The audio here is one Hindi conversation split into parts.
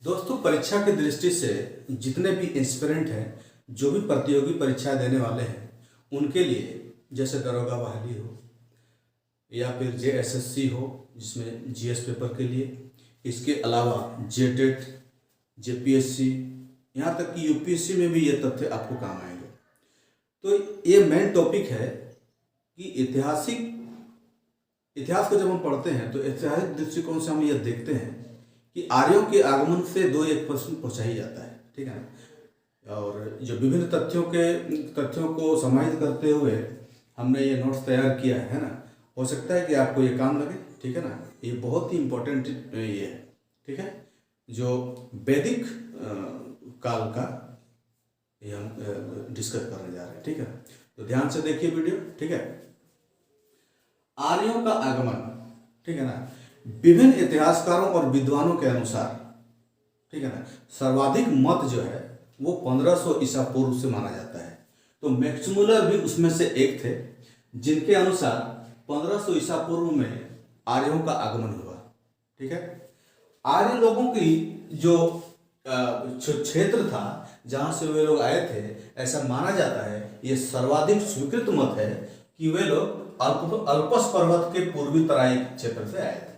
दोस्तों, परीक्षा की दृष्टि से जितने भी एस्पिरेंट हैं, जो भी प्रतियोगी परीक्षा देने वाले हैं, उनके लिए जैसे दरोगा बहाली हो या फिर जेएसएससी हो जिसमें जीएस पेपर के लिए, इसके अलावा जेटेट, जेपीएससी, यहाँ तक कि यूपीएससी में भी ये तथ्य आपको काम आएंगे। तो ये मेन टॉपिक है कि इतिहास को जब हम पढ़ते हैं तो ऐतिहासिक दृष्टिकोण से हम ये देखते हैं कि आर्यों के आगमन से दो एक प्रश्न पूछा ही जाता है, ठीक है ना। और जो विभिन्न तथ्यों को समाहित करते हुए हमने ये नोट्स तैयार किया है ना, हो सकता है कि आपको ये काम लगे, ठीक है ना। ये बहुत ही इम्पोर्टेंट ये है, ठीक है, जो वैदिक काल का ये हम डिस्कस करने जा रहे हैं, ठीक है। तो ध्यान से देखिए वीडियो, ठीक है। आर्यों का आगमन, ठीक है ना, विभिन्न इतिहासकारों और विद्वानों के अनुसार, ठीक है ना, सर्वाधिक मत जो है वो 1500 ईसा पूर्व से माना जाता है। तो मैक्स मुलर भी उसमें से एक थे जिनके अनुसार 1500 ईसा पूर्व में आर्यों का आगमन हुआ, ठीक है। आर्य लोगों की जो क्षेत्र था जहां से वे लोग आए थे, ऐसा माना जाता है, ये सर्वाधिक स्वीकृत मत है कि वे लोग अल्पस पर्वत के पूर्वी तराई क्षेत्र से आए थे,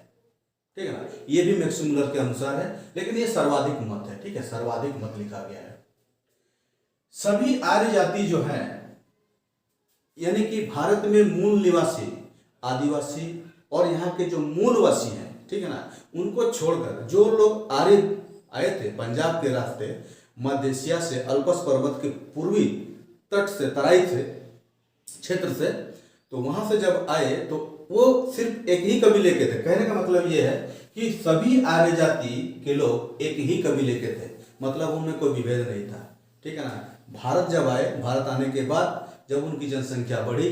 ठीक है ना। ये भी मैक्स मुलर के अनुसार है, लेकिन ये सर्वाधिक मत है, ठीक है, सर्वाधिक मत लिखा गया है। सभी आर्य जाति जो है, यानी कि भारत में मूल निवासी आदिवासी और यहाँ के जो मूलवासी हैं, ठीक है ना, उनको छोड़कर जो लोग आर्य आए थे पंजाब के रास्ते, मध्य एशिया से, अल्पस पर्वत के पूर्वी तट से, तराई से, क्षेत्र से, तो वहां से जब आए तो वो सिर्फ एक ही कबीले के थे। कहने का मतलब ये है कि सभी आर्य जाति के लोग एक ही कबीले के थे, मतलब उनमें कोई विभेद नहीं था, ठीक है ना। भारत जब आए, भारत आने के बाद जब उनकी जनसंख्या बढ़ी,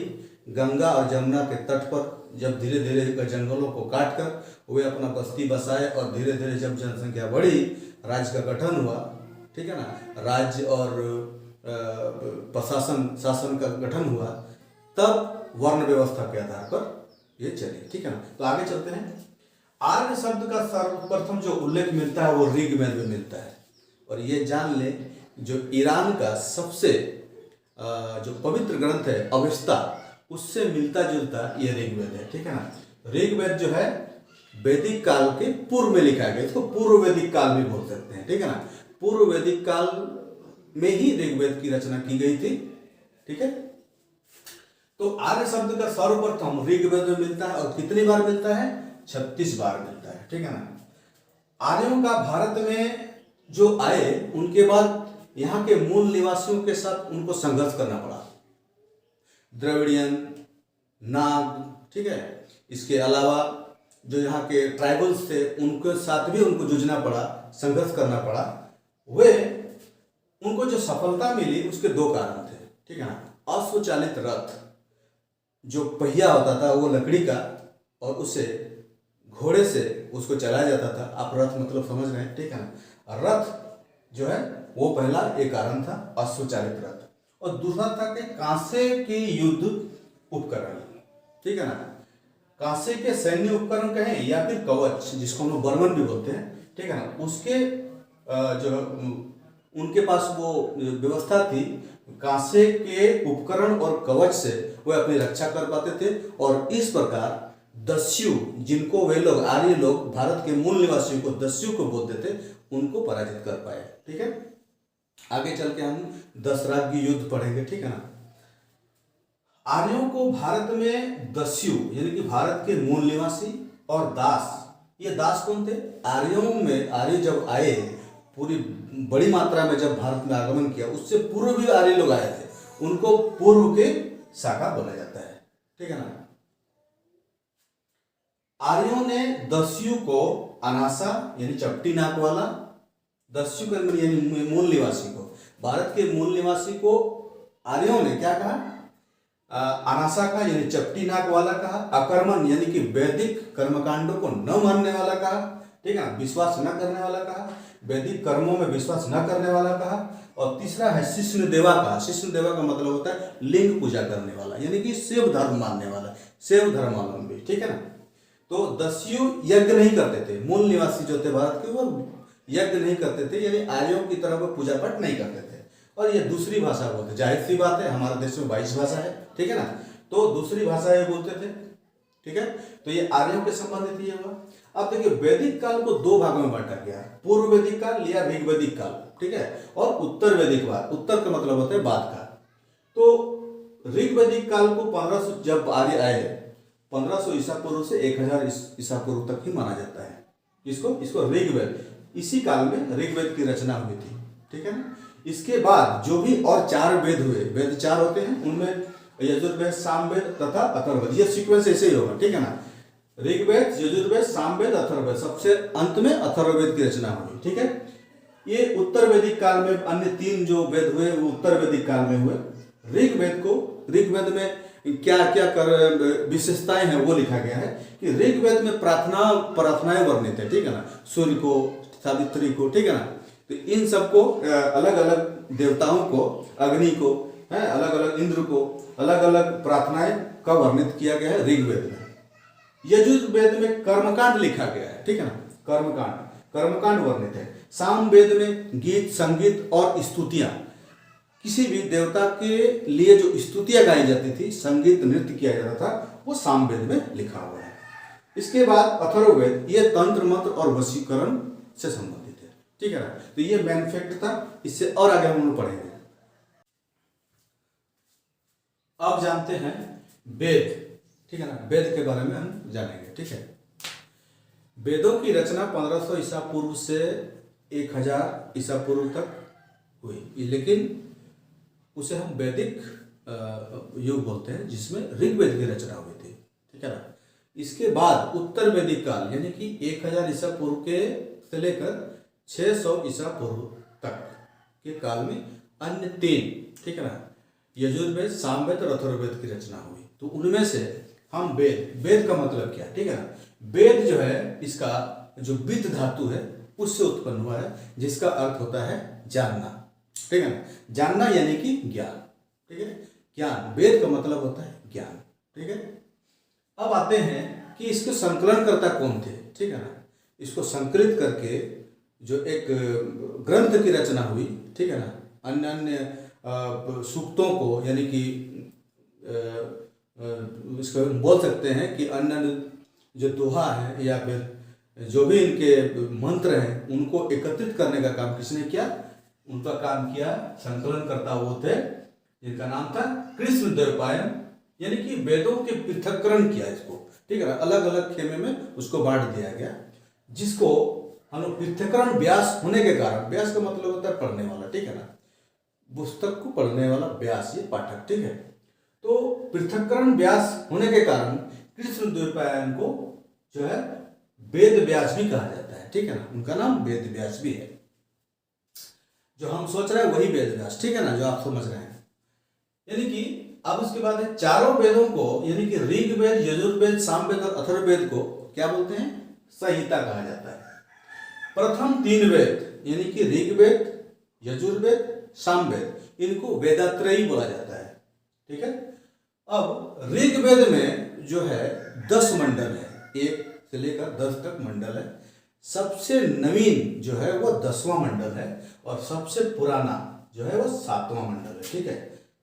गंगा और जमुना के तट पर जब धीरे धीरे जंगलों को काट कर वे अपना बस्ती बसाए और धीरे धीरे जब जनसंख्या बढ़ी, राज्य का गठन हुआ, ठीक है ना, राज्य और शासन का गठन हुआ, तब वर्ण व्यवस्था के आधार पर ये चले, ठीक है ना। तो आगे चलते हैं। आर्य शब्द का सर्वप्रथम जो उल्लेख मिलता है वो ऋग्वेद में मिलता है, और ये जान ले जो ईरान का सबसे जो पवित्र ग्रंथ है अवेस्ता, उससे मिलता जुलता ये ऋग्वेद है, ठीक है ना। ऋग्वेद जो है वैदिक काल के पूर्व में लिखा गया, इसको पूर्व वैदिक काल भी बोल सकते हैं, ठीक है ना। पूर्व वैदिक काल में ही ऋग्वेद की रचना की गई थी, ठीक है। तो आर्य शब्द का सर्वप्रथम ऋग्वेद में मिलता है, और कितनी बार मिलता है? 36 बार मिलता है, ठीक है ना। आर्यों का भारत में जो आए, उनके बाद यहाँ के मूल निवासियों के साथ उनको संघर्ष करना पड़ा, द्रविड़ियन, नाग, ठीक है। इसके अलावा जो यहाँ के ट्राइबल्स थे उनके साथ भी उनको जूझना पड़ा, संघर्ष करना पड़ा। वे उनको जो सफलता मिली उसके दो कारण थे, ठीक है ना। अश्वचालित रथ, जो पहिया होता था वो लकड़ी का, और उसे घोड़े से उसको चलाया जाता था। आप रथ मतलब समझ रहे हैं, ठीक है ना। रथ जो है वो पहला एक कारण था, अश्वचालित रथ। और दूसरा था कि कांसे के युद्ध उपकरण, ठीक है ना। कांसे के सैन्य उपकरण कहें या फिर कवच, जिसको हम लोग बर्मन भी बोलते हैं, ठीक है ना, उसके जो उनके पास वो व्यवस्था थी, कांसे के उपकरण और कवच से वे अपनी रक्षा कर पाते थे। और इस प्रकार दस्यु, जिनको वे लोग आर्य लोग भारत के मूल निवासियों को दस्यु को बोलते थे, उनको पराजित कर पाए, ठीक है। आगे चल के हम दशराज की युद्ध पढ़ेंगे, ठीक है ना। आर्यों को भारत में दस्यु यानी कि भारत के मूल निवासी और दास, ये दास कौन थे? आर्यों में आर्य जब आए, पूरी बड़ी मात्रा में जब भारत में आगमन किया, उससे पूर्व भी आर्य लोग आए थे, उनको पूर्व के शाखा बोला जाता है, ठीक है ना। आर्यों ने दस्यु को अनासा यानी चपटी नाक वाला, दस्यु का यानी मूल निवासी को, भारत के मूल निवासी को आर्यों ने क्या कहा? अनासा का यानी चपटी नाक वाला कहा। अकर्मण यानी कि वैदिक कर्मकांडों को न मानने वाला कहा, ठीक है ना, विश्वास न करने वाला कहा, वैदिक कर्मों में विश्वास न करने वाला कहा। और तीसरा है शिष्ण देवा का। शिष्ण देवा का मतलब होता है लिंग पूजा करने वाला, यानी कि शिव धर्म मानने वाला, शिव धर्मावलंबी, ठीक है ना। तो दस्यु यज्ञ नहीं करते थे, मूल निवासी जो थे भारत के, वो यज्ञ नहीं करते थे, यानी आर्यों की तरह वो पूजा पाठ नहीं करते थे, और ये दूसरी भाषा बोलते। जाहिर सी बात है, हमारे देश में 22 भाषा है, ठीक है ना, तो दूसरी भाषा ये बोलते थे, ठीक है। तो ये आर्यों के संबंधित ये हुआ। अब देखिए वैदिक काल को दो भागों में बांटा गया, पूर्व वैदिक काल या ऋग वैदिक काल, ठीक है, और उत्तर वैदिक काल। उत्तर का मतलब होता है बाद का। तो ऋग वैदिक काल को 1500 जब आर्य आए, 1500 ईसा पूर्व से 1000 ईसा पूर्व तक ही माना जाता है। इसको ऋग्वेद, इसी काल में ऋग्वेद की रचना हुई थी, ठीक है ना। इसके बाद जो भी और 4 वेद हुए, वेद 4 होते हैं, उनमें यजुर्वेद, सामवेद तथा अथर्ववेद, ये सीक्वेंस ऐसे ही होगा, ठीक है ना। ऋग्वेद, यजुर्वेद, सामवेद, अथर्ववेद, सबसे अंत में अथर्ववेद की रचना हुई, ठीक है। ये उत्तर वैदिक काल में अन्य 3 जो वेद हुए वो उत्तर वैदिक काल में हुए। ऋग्वेद में क्या क्या कर विशेषताएं हैं वो लिखा गया है कि ऋग्वेद में प्रार्थनाएं वर्णित है, ठीक है ना, सूर्य को, सावित्री को, ठीक है ना। तो इन सबको अलग अलग देवताओं को, अग्नि को, है अलग अलग, इंद्र को अलग अलग प्रार्थनाएं का वर्णित किया गया है ऋग्वेद में। यजुर्वेद में कर्मकांड लिखा गया है, ठीक है ना, कर्मकांड वर्णित है। सामवेद में गीत, संगीत और स्तुतियां, किसी भी देवता के लिए जो स्तुतियां गाई जाती थी, संगीत नृत्य किया जाता था, वो सामवेद में लिखा हुआ है। इसके बाद अथर्ववेद, ये तंत्र मंत्र और वशीकरण से संबंधित है, ठीक है ना। तो ये मेन फैक्ट था, इससे और आगे हम लोग पढ़ेंगे। अब जानते हैं वेद, ठीक है ना, वेद के बारे में हम जानेंगे, ठीक है। वेदों की रचना 1500 ईसा पूर्व से 1000 ईसा पूर्व तक हुई, लेकिन उसे हम वैदिक युग बोलते हैं, जिसमें ऋग्वेद की रचना हुई थी, ठीक है ना। इसके बाद उत्तर वैदिक काल, यानी कि 1000 ईसा पूर्व के से लेकर 600 ईसा पूर्व तक के काल में अन्य 3, ठीक है ना, यजुर्वेद, सामवेद और अथर्ववेद की रचना हुई। तो उनमें से हम वेद का मतलब क्या, ठीक है ना। वेद जो है, इसका जो विद धातु है उससे उत्पन्न हुआ है, जिसका अर्थ होता है जानना, ठीक है ना। जानना यानी कि ज्ञान, ठीक है, ज्ञान। वेद का मतलब होता है ज्ञान, ठीक है। अब आते हैं कि इसके संकलनकर्ता कौन थे, ठीक है ना। इसको संकलित करके जो एक ग्रंथ की रचना हुई, ठीक है ना, अन्य अन्य सूक्तों को, यानी कि इसको बोल सकते हैं कि अन्य जो दोहा है या फिर जो भी इनके मंत्र हैं, उनको एकत्रित करने का काम किसने किया? उनका काम किया संकलनकर्ता वो थे, जिनका नाम था कृष्णद्वैपायन, यानी कि वेदों के पृथक्करण किया इसको, ठीक है ना, अलग अलग खेमे में उसको बांट दिया गया, जिसको हम लोग पृथक्करण व्यास होने के कारण, व्यास का मतलब होता है पढ़ने वाला, ठीक है ना, पुस्तक को पढ़ने वाला व्यास, ये पाठक, ठीक है। तो पृथक्करण व्यास होने के कारण कृष्णद्वैपायन को जो है वेद व्यास भी कहा जाता है, ठीक है ना, उनका नाम वेद व्यास भी है। जो हम सोच रहे हैं वही वेद व्यास, ठीक है ना, जो आप समझ रहे हैं। यानी कि अब उसके बाद है चारों वेदों को, यानी कि ऋग्वेद, यजुर्वेद, सामवेद और अथर्ववेद को क्या बोलते हैं? संहिता कहा जाता है। प्रथम 3 वेद यानी कि ऋग्वेद, यजुर्वेद, सामवेद, इनको वेदात्रयी बोला जाता है, ठीक है। अब ऋग्वेद में जो है 10 मंडल है, 1 से लेकर 10 तक मंडल है। सबसे नवीन जो है वो 10वां मंडल है, और सबसे पुराना जो है वो 7वां मंडल है, ठीक है।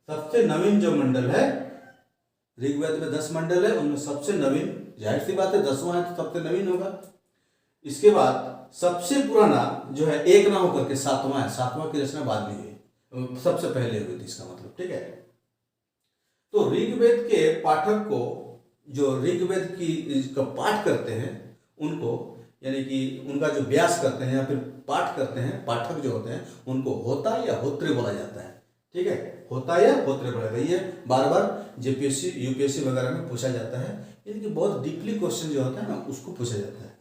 सबसे नवीन जो मंडल है, ऋग्वेद में 10 मंडल है, उनमें सबसे नवीन, जाहिर सी बात है 10वां है तो सबसे नवीन होगा। इसके बाद सबसे पुराना जो है 1 ना होकर के 7वां है, 7वां की रचना बाद में हुई, सबसे पहले हुई थी, इसका मतलब, ठीक है। तो ऋग्वेद के पाठक को, जो ऋग्वेद की का पाठ करते हैं, उनको, यानी कि उनका जो व्यास करते हैं या फिर पाठ करते हैं, पाठक जो होते हैं, उनको होता या होत्र बोला जाता है, ठीक है, होता या होत्र बोला जाता है। ये बार बार जेपीएससी, यूपीएससी वगैरह में पूछा जाता है, यानी कि बहुत डीपली क्वेश्चन जो होता है ना, उसको पूछा जाता है।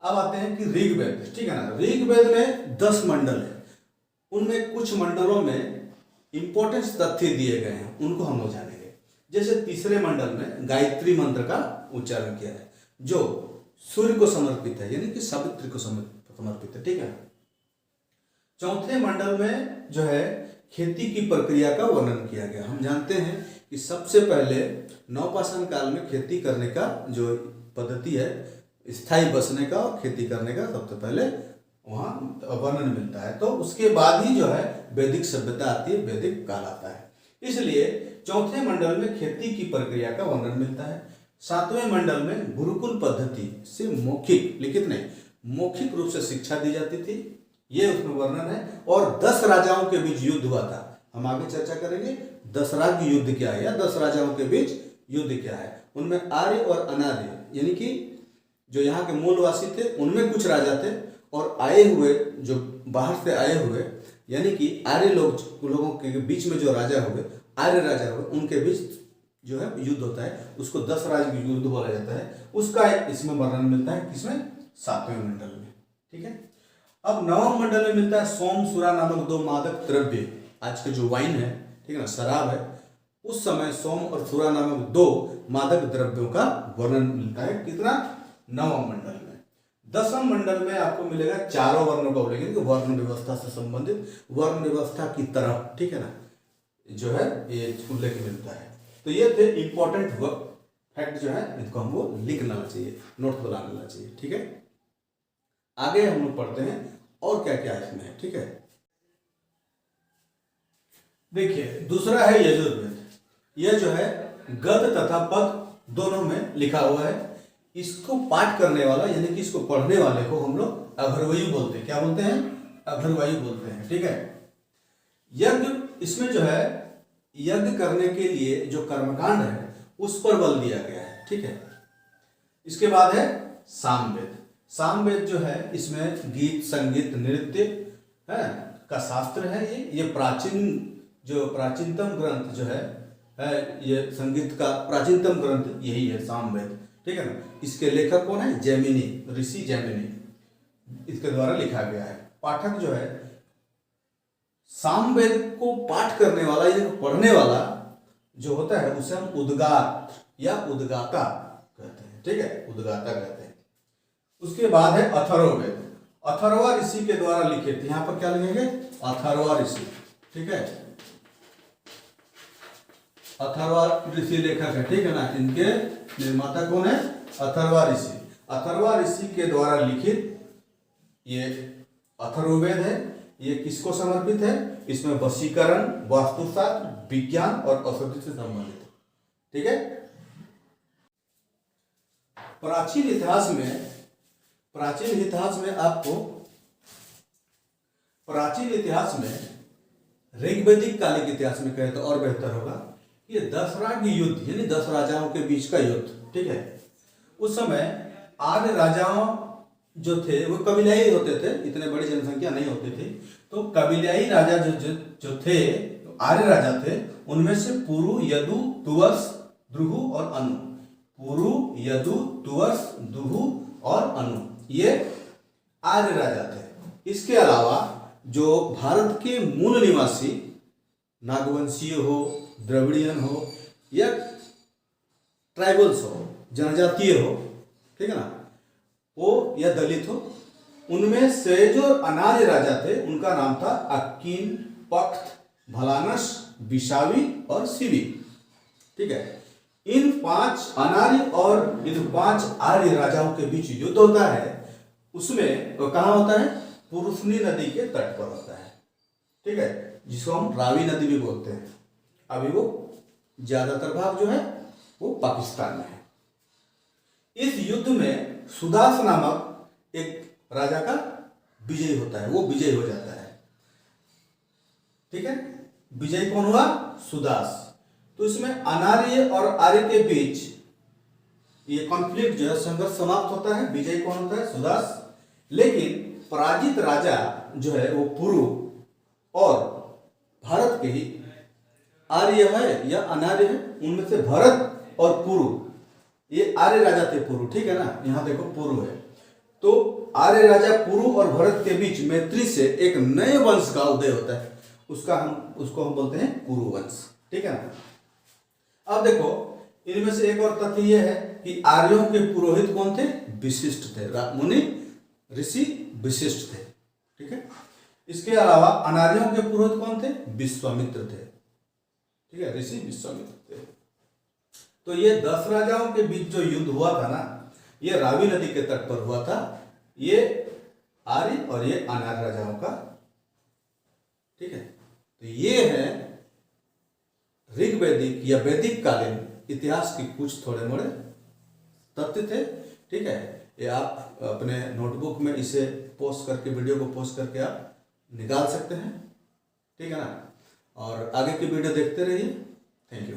अब आते हैं कि ऋग्वेद, ठीक है ना, ऋग्वेद में 10 मंडल है, उनमें कुछ मंडलों में इंपॉर्टेंस तथ्य दिए गए हैं, उनको हम लोग जानेंगे। जैसे तीसरे मंडल में गायत्री मंत्र का उच्चारण किया है, जो सूर्य को समर्पित है, यानी कि सावित्री को समर्पित है, ठीक है। चौथे मंडल में जो है खेती की प्रक्रिया का वर्णन किया गया। हम जानते हैं कि सबसे पहले नवपाषाण काल में खेती करने का जो पद्धति है, स्थायी बसने का और खेती करने का सबसे पहले वहाँ वर्णन मिलता है। तो उसके बाद ही जो है वैदिक सभ्यता आती है, वैदिक काल आता है। इसलिए चौथे मंडल में खेती की प्रक्रिया का वर्णन मिलता है। सातवें मंडल में गुरुकुल पद्धति से मौखिक, लिखित नहीं, मौखिक रूप से शिक्षा दी जाती थी, ये उसमें वर्णन है। और 10 राजाओं के बीच युद्ध हुआ था, हम आगे चर्चा करेंगे दशराज युद्ध क्या है या 10 राजाओं के बीच युद्ध क्या है। उनमें आर्य और अनार्य यानी कि जो यहाँ के मूलवासी थे उनमें कुछ राजा थे, और आए हुए जो बाहर से आए हुए यानी कि आर्य लोगों के बीच में जो राजा हुए, आर्य राजा हुए, उनके बीच जो है युद्ध होता है, उसको 10 राज युद्ध बोला जाता है। उसका इसमें वर्णन मिलता है, किसमें? 7वें मंडल में। ठीक है। अब 9वें मंडल में मिलता है सोम सुरा नामक 2 मादक द्रव्य। आज के जो वाइन है, ठीक है ना, शराब है, उस समय सोम और सुरा नामक 2 मादक द्रव्यों का वर्णन मिलता है। कितना? 9वें मंडल में। 10वें मंडल में आपको मिलेगा चारों वर्णों का उल्लेख, कि वर्ण व्यवस्था से संबंधित वर्ण व्यवस्था की तरफ, ठीक है ना, जो है ये उल्लेख मिलता है। तो ये थे इंपॉर्टेंट फैक्ट जो है, इनको हमको लिख लेना चाहिए, नोट बना लेना चाहिए। ठीक है। आगे हम लोग पढ़ते हैं और क्या क्या इसमें है। ठीक है। देखिए, दूसरा है यजुर्वेद। यह जो है गद्य तथा पद दोनों में लिखा हुआ है। इसको पाठ करने वाला यानी कि इसको पढ़ने वाले को हम लोग अघरवायु बोलते हैं। क्या बोलते हैं? अघरवायु बोलते हैं। ठीक है। यज्ञ, इसमें जो है यज्ञ करने के लिए जो कर्मकांड है उस पर बल दिया गया है। ठीक है। इसके बाद है सामवेद। सामवेद जो है इसमें गीत संगीत नृत्य है का शास्त्र है। ये प्राचीनतम ग्रंथ जो है ये संगीत का प्राचीनतम ग्रंथ यही है, सामवेद। ठीक है ना। इसके लेखक कौन है? जैमिनी, ऋषि जैमिनी, इसके द्वारा लिखा गया है। पाठक जो है सामवेद को पाठ करने वाला या पढ़ने वाला जो होता है उसे हम उद्गात या उद्गाता कहते हैं। ठीक है, उद्गाता कहते हैं। उसके बाद है अथर्ववेद। अथर्वा ऋषि के द्वारा लिखित, यहां पर क्या लिखेंगे? अथर्वा ऋषि। ठीक है, अथर्वा ऋषि लेखक है। ठीक है ना। इनके निर्माता कौन है? अथर्वा ऋषि। अथर्वा ऋषि के द्वारा लिखित ये अथर्ववेद है। ये किसको समर्पित है? इसमें वशीकरण, वास्तुशास्त्र, विज्ञान और औषधि से संबंधित है। ठीक है। प्राचीन इतिहास में ऋग्वैदिक कालिक इतिहास में कहे तो और बेहतर होगा। ये दशराज युद्ध यानी 10 राजाओं के बीच का युद्ध। ठीक है। उस समय आर्य राजाओं जो थे वो कबीलाई होते थे, इतने बड़ी जनसंख्या नहीं होती थी। तो कबीलाई राजा जो थे, आर्य राजा थे, उनमें से पुरु, यदु, तुवस, द्रुहु और अनु। पुरु, यदु, तुवस, द्रुहु और अनु, ये आर्य राजा थे। इसके अलावा जो भारत के मूल निवासी नागवंशीय हो, द्रविड़ियन हो या ट्राइबल्स हो, जनजातीय हो, ठीक है ना, वो या दलित हो, उनमें से जो अनार्य राजा थे उनका नाम था अक्कीन, पख्त, भलानस, विशावी और शिवी। ठीक है। इन 5 अनार्य और इन 5 आर्य राजाओं के बीच युद्ध होता है। उसमें वो कहाँ होता है? पुरुषनी नदी के तट पर होता है। ठीक है, जिसको हम रावी नदी भी बोलते हैं। अभी वो ज्यादातर भाग जो है वो पाकिस्तान में है। इस युद्ध में सुदास नामक एक राजा का विजय होता है, वो विजय हो जाता है। ठीक है, विजय कौन हुआ? सुदास। तो इसमें अनार्य और आर्य के बीच ये कॉन्फ्लिक्ट जो है, संघर्ष समाप्त होता है। विजय कौन होता है? सुदास। लेकिन पराजित राजा जो है वो पुरु और भारत के ही आर्य है या अनार्य है, उनमें से भरत और पुरु, ये आर्य राजा थे पुरु। ठीक है ना, यहां देखो पुरु है। तो आर्य राजा पुरु और भरत के बीच मैत्री से एक नए वंश का उदय होता है, उसको हम बोलते हैं पुरु वंश। ठीक है ना। अब देखो, इनमें से एक और तथ्य यह है कि आर्यों के पुरोहित कौन थे? विशिष्ट थे, मुनि ऋषि विशिष्ट थे। ठीक है। इसके अलावा अनार्यों के पुरोहित कौन थे? विश्वामित्र थे। ठीक है, ऋषि विश्वामित्र थे। तो ये 10 राजाओं के बीच जो युद्ध हुआ था ना, ये रावी नदी के तट पर हुआ था। ये आर्य और ये अनार्य राजाओं का। ठीक है, तो ये है ऋग्वैदिक या वैदिक कालीन इतिहास की कुछ थोड़े मोड़े तथ्य थे। ठीक है, ये आप अपने नोटबुक में इसे पोस्ट करके, वीडियो को पोस्ट करके आप निकाल सकते हैं। ठीक है ना, और आगे की वीडियो देखते रहिए। Thank you.